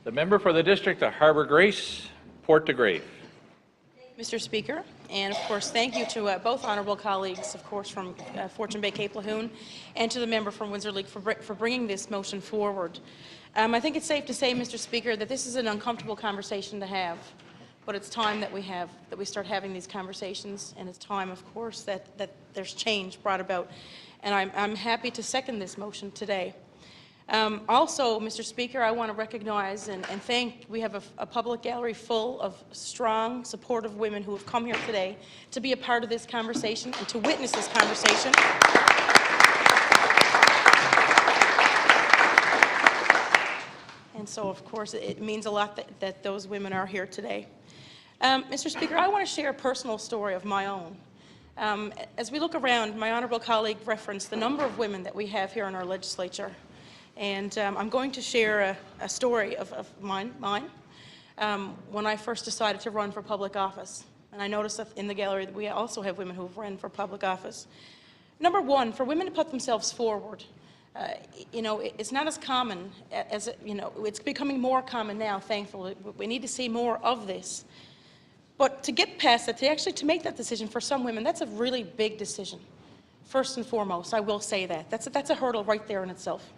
The member for the district of Harbour Grace, Port de Grave. Mr. Speaker, and of course thank you to both honourable colleagues, of course from Fortune Bay Cape Lahoon, and to the member from Windsor League for bringing this motion forward. I think it's safe to say, Mr. Speaker, that this is an uncomfortable conversation to have, but it's time that we start having these conversations, and it's time, of course, that there's change brought about, and I'm happy to second this motion today. Also, Mr. Speaker, I want to recognize and thank, we have a public gallery full of strong, supportive women who have come here today to be a part of this conversation and to witness this conversation. And so, of course, it means a lot that those women are here today. Mr. Speaker, I want to share a personal story of my own. As we look around, my honourable colleague referenced the number of women that we have here in our legislature. And I'm going to share a story of mine when I first decided to run for public office. And I noticed that in the gallery that we also have women who have run for public office. Number one, for women to put themselves forward, it's not as common as, it's becoming more common now, thankfully. We need to see more of this. But to get past that, to make that decision for some women, that's a really big decision. First and foremost, I will say that. That's a hurdle right there in itself.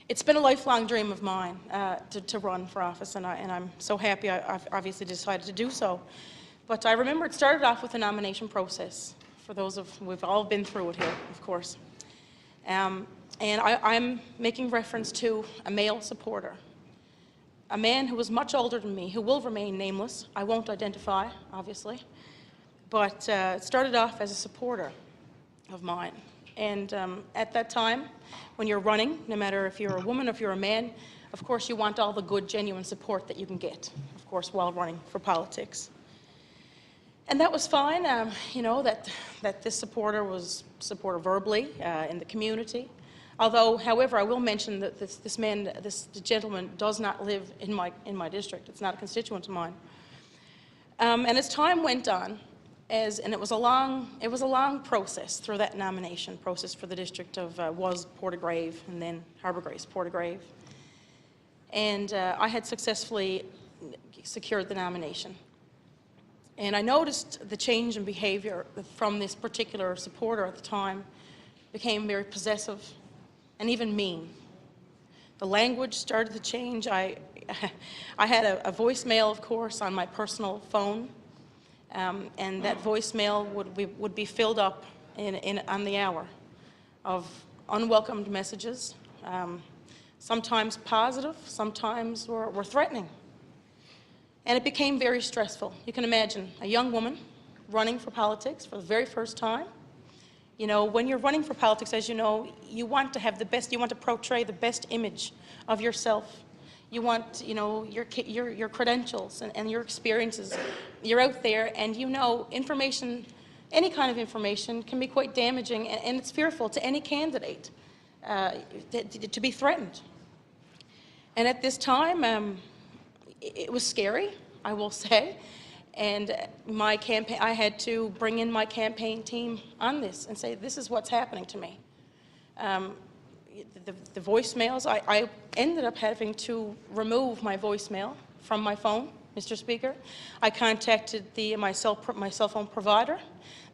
It's been a lifelong dream of mine to run for office, and I'm so happy I've obviously decided to do so. But I remember it started off with a nomination process. For those we've all been through it here, of course. And I'm making reference to a male supporter, a man who was much older than me, who will remain nameless. I won't identify, obviously, but it started off as a supporter of mine. And at that time, when you're running, no matter if you're a woman or if you're a man, of course you want all the good, genuine support that you can get, of course, while running for politics. And that was fine, that this supporter was supported verbally in the community. Although, however, I will mention that this gentleman does not live in my district. It's not a constituent of mine. And as time went on, and it was a long process through that nomination process for the district of was Port de Grave and then Harbour Grace, Port de Grave. And I had successfully secured the nomination. And I noticed the change in behavior from this particular supporter at the time. Became very possessive and even mean. The language started to change. I had a voicemail, of course, on my personal phone. And that voicemail would be filled up on the hour of unwelcomed messages, sometimes positive, sometimes were threatening. And it became very stressful. You can imagine a young woman running for politics for the very first time. When you're running for politics, as you know, you want to have the best, you want to portray the best image of yourself. You want, your credentials and your experiences. You're out there, and information, any kind of information, can be quite damaging, and it's fearful to any candidate to be threatened. And at this time, it was scary, I will say. And my campaign, I had to bring in my campaign team on this and say, this is what's happening to me. The voicemails, I ended up having to remove my voicemail from my phone, Mr. Speaker. I contacted my cell phone provider.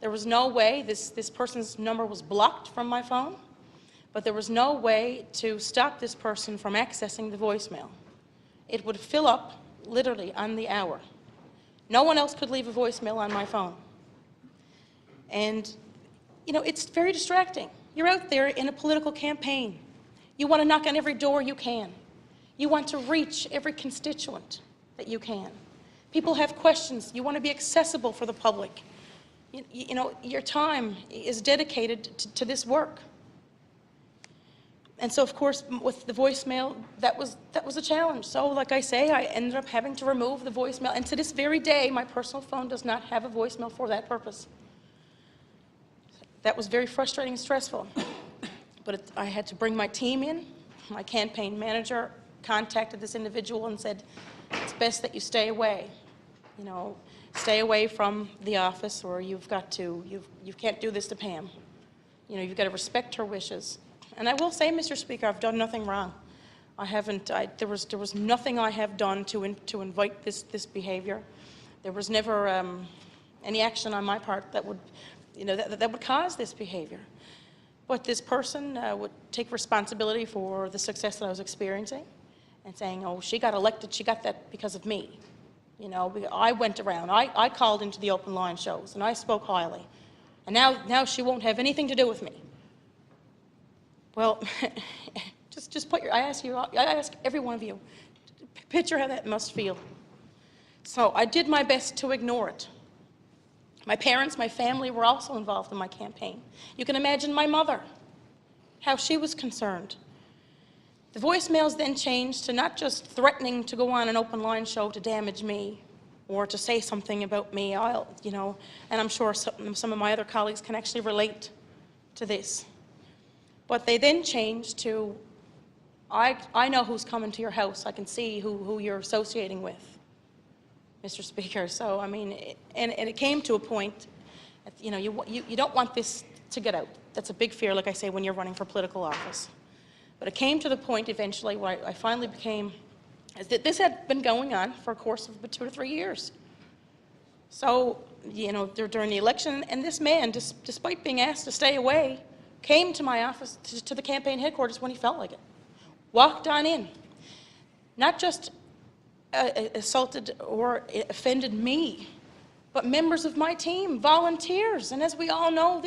There was no way, this person's number was blocked from my phone, but there was no way to stop this person from accessing the voicemail. It would fill up literally on the hour. No one else could leave a voicemail on my phone. And, it's very distracting. You're out there in a political campaign. You want to knock on every door you can. You want to reach every constituent that you can. People have questions. You want to be accessible for the public. Your time is dedicated to this work. And so, of course, with the voicemail, that was a challenge. So, like I say, I ended up having to remove the voicemail. And to this very day, my personal phone does not have a voicemail for that purpose. That was very frustrating and stressful. But I had to bring my team in. My campaign manager contacted this individual and said, it's best that you stay away. Stay away from the office, or you can't do this to Pam. You've got to respect her wishes. And I will say, Mr. Speaker, I've done nothing wrong. I haven't, there was nothing I have done to invite this behaviour. There was never any action on my part that would, that would cause this behaviour. But this person would take responsibility for the success that I was experiencing and saying, oh, she got elected, she got that because of me. I went around, I called into the open line shows and I spoke highly. And now she won't have anything to do with me. Well, just put I ask every one of you, picture how that must feel. So I did my best to ignore it. My parents, my family were also involved in my campaign. You can imagine my mother, how she was concerned. The voicemails then changed to not just threatening to go on an open line show to damage me or to say something about me, and I'm sure some of my other colleagues can actually relate to this. But they then changed to, I know who's coming to your house. I can see who you're associating with, Mr. Speaker. So, I mean, and it came to a point, you don't want this to get out. That's a big fear, like I say, when you're running for political office. But it came to the point eventually where I finally became, that this had been going on for a course of about 2 to 3 years. So, during the election, and this man, despite being asked to stay away, came to my office, to the campaign headquarters when he felt like it. Walked on in. Not just assaulted or offended me, but members of my team, volunteers. And as we all know,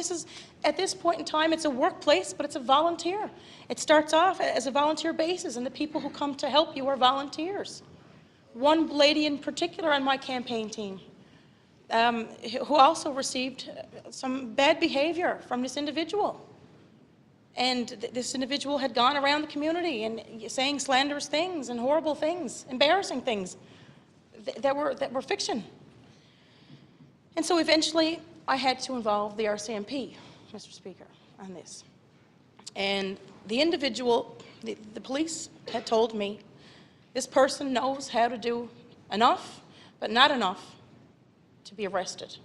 at this point in time, it's a workplace, but it's a volunteer. It starts off as a volunteer basis, and the people who come to help you are volunteers. One lady in particular on my campaign team, who also received some bad behavior from this individual. And this individual had gone around the community and saying slanderous things and horrible things, embarrassing things that were fiction. And so eventually I had to involve the RCMP, Mr. Speaker, on this. And the individual, the police had told me, this person knows how to do enough, but not enough to be arrested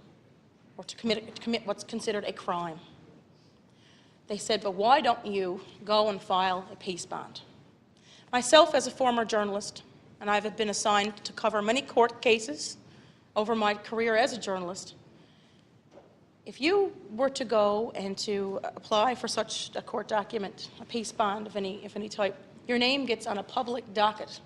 or to commit what's considered a crime. They said, but why don't you go and file a peace bond? Myself, as a former journalist, and I've been assigned to cover many court cases over my career as a journalist, if you were to go and to apply for such a court document, a peace bond of any type, your name gets on a public docket.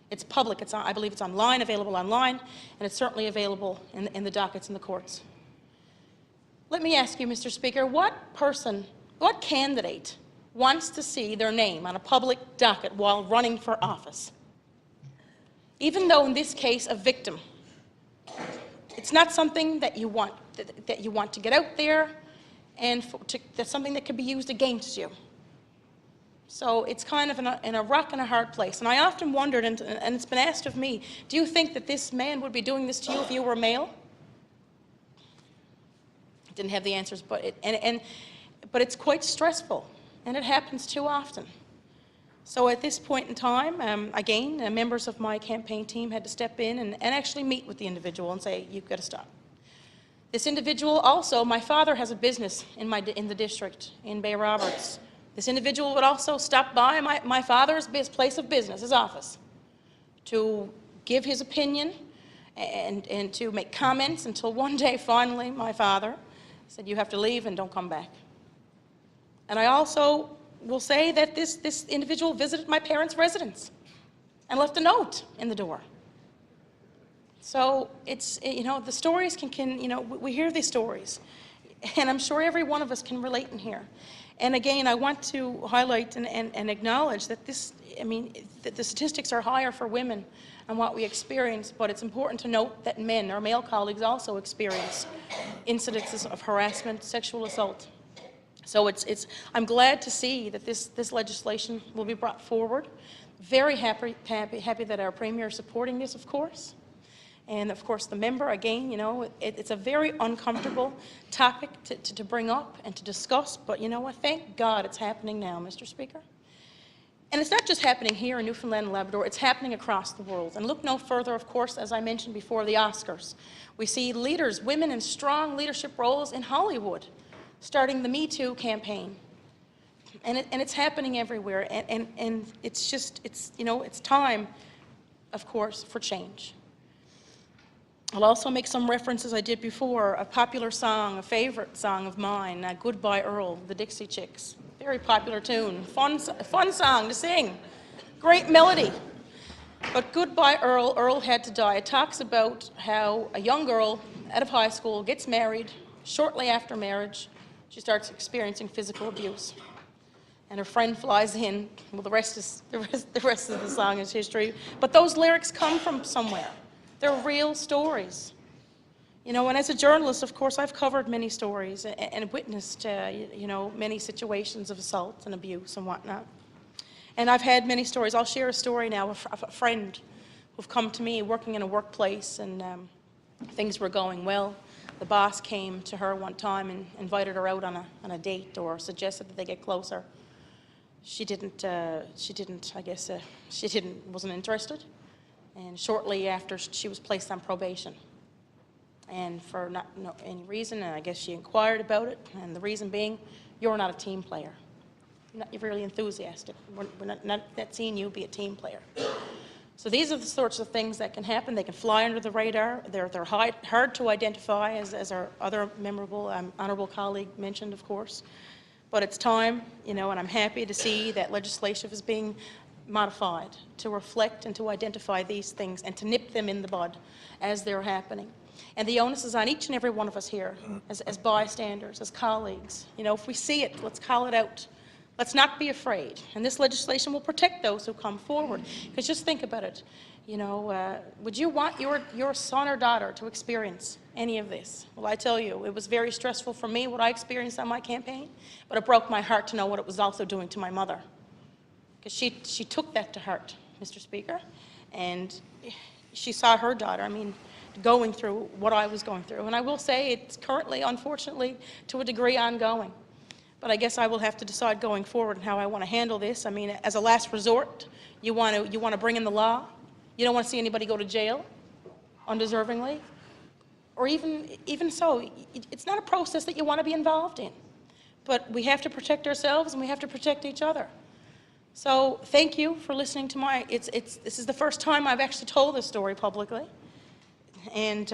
It's public. I believe it's online, available online, and it's certainly available in the dockets in the courts. Let me ask you, Mr. Speaker, what candidate wants to see their name on a public docket while running for office? Even though in this case a victim, it's not something that you want to get out there, and that's something that could be used against you. So it's kind of in a rock and a hard place. And I often wondered, and it's been asked of me, do you think that this man would be doing this to you if you were male? I didn't have the answers, but it's quite stressful, and it happens too often. So at this point in time, again, members of my campaign team had to step in and actually meet with the individual and say, you've got to stop. This individual also, my father has a business in the district in Bay Roberts. This individual would also stop by my father's place of business, his office, to give his opinion and to make comments until one day, finally, my father said, you have to leave and don't come back. And I also will say that this individual visited my parents' residence and left a note in the door. So it's, the stories we hear these stories, and I'm sure every one of us can relate in here. And again, I want to highlight and acknowledge that that the statistics are higher for women and what we experience, but it's important to note that men, our male colleagues, also experience incidences of harassment, sexual assault. So I'm glad to see that this legislation will be brought forward. Very happy that our Premier is supporting this, of course. And of course the member, again, it's a very uncomfortable topic to bring up and to discuss, but you know what, thank God it's happening now, Mr. Speaker. And it's not just happening here in Newfoundland and Labrador, it's happening across the world. And look no further, of course, as I mentioned before, the Oscars. We see leaders, women in strong leadership roles in Hollywood, starting the Me Too campaign. And it's happening everywhere, and it's just, it's time, of course, for change. I'll also make some references I did before, a popular song, a favorite song of mine, Goodbye Earl, the Dixie Chicks. Very popular tune, fun song to sing, great melody. But Goodbye Earl, Earl had to die. It talks about how a young girl out of high school gets married. Shortly after marriage, she starts experiencing physical abuse. And her friend flies in. Well, the rest of the song is history. But those lyrics come from somewhere. They're real stories. And as a journalist, of course, I've covered many stories and witnessed, many situations of assault and abuse and whatnot. And I've had many stories. I'll share a story now of a friend who've come to me working in a workplace, and things were going well. The boss came to her one time and invited her out on a date, or suggested that they get closer. She wasn't interested. And shortly after, she was placed on probation. And for any reason, and I guess she inquired about it, and the reason being, you're not a team player. You're really enthusiastic. We're not seeing you be a team player. So these are the sorts of things that can happen. They can fly under the radar. They're hard to identify, as our other memorable, honourable colleague mentioned, of course. But it's time, and I'm happy to see that legislation is being modified to reflect and to identify these things and to nip them in the bud as they're happening. And the onus is on each and every one of us here, as bystanders, as colleagues. If we see it, let's call it out. Let's not be afraid. And this legislation will protect those who come forward. Because just think about it. Would you want your son or daughter to experience any of this? Well, I tell you, it was very stressful for me, what I experienced on my campaign, but it broke my heart to know what it was also doing to my mother. Because she took that to heart, Mr. Speaker, and she saw her daughter, going through what I was going through. And I will say it's currently, unfortunately, to a degree ongoing. But I guess I will have to decide going forward how I want to handle this. As a last resort, you want to bring in the law. You don't want to see anybody go to jail undeservingly. Or even so, it's not a process that you want to be involved in. But we have to protect ourselves, and we have to protect each other. So thank you for listening to this is the first time I've actually told this story publicly. And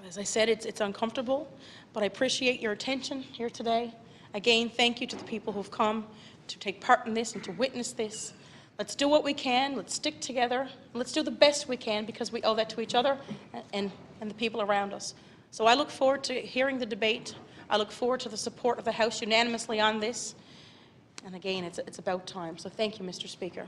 as I said, it's uncomfortable, but I appreciate your attention here today. Again, thank you to the people who've come to take part in this and to witness this. Let's do what we can. Let's stick together. Let's do the best we can, because we owe that to each other and the people around us. So I look forward to hearing the debate. I look forward to the support of the House unanimously on this. And again, it's about time. So thank you, Mr. Speaker.